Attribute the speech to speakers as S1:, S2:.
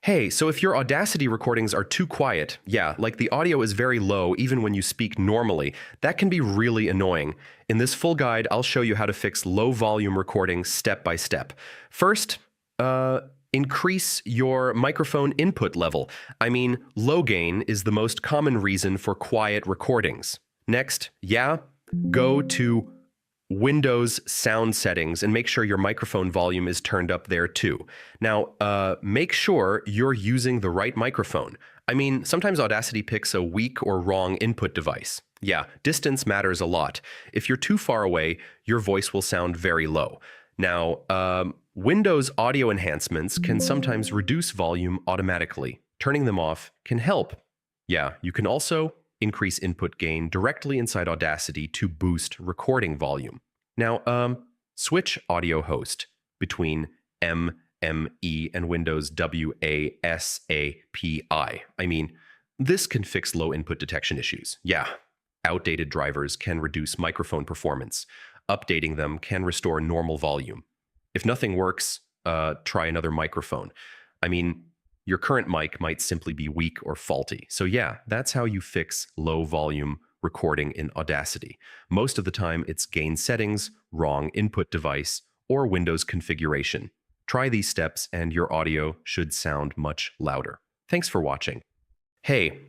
S1: Hey, so if your Audacity recordings are too quiet, yeah, like the audio is very low even when you speak normally, that can be really annoying. In this full guide, I'll show you how to fix low volume recording step by step. First, increase your microphone input level. I mean, low gain is the most common reason for quiet recordings. Next, go to Windows sound settings and make sure your microphone volume is turned up there too. Now, make sure you're using the right microphone. I mean, sometimes Audacity picks a weak or wrong input device. Yeah, distance matters a lot. If you're too far away, your voice will sound very low. Now, Windows audio enhancements can sometimes reduce volume automatically. Turning them off can help. Yeah, you can also increase input gain directly inside Audacity to boost recording volume. Now, switch audio host between ME and Windows WASAPI. I mean, this can fix low input detection issues. Yeah, outdated drivers can reduce microphone performance. Updating them can restore normal volume. If nothing works, try another microphone. I mean, your current mic might simply be weak or faulty. So yeah, that's how you fix low volume recording in Audacity. Most of the time, it's gain settings, wrong input device, or Windows configuration. Try these steps and your audio should sound much louder. Thanks for watching. Hey,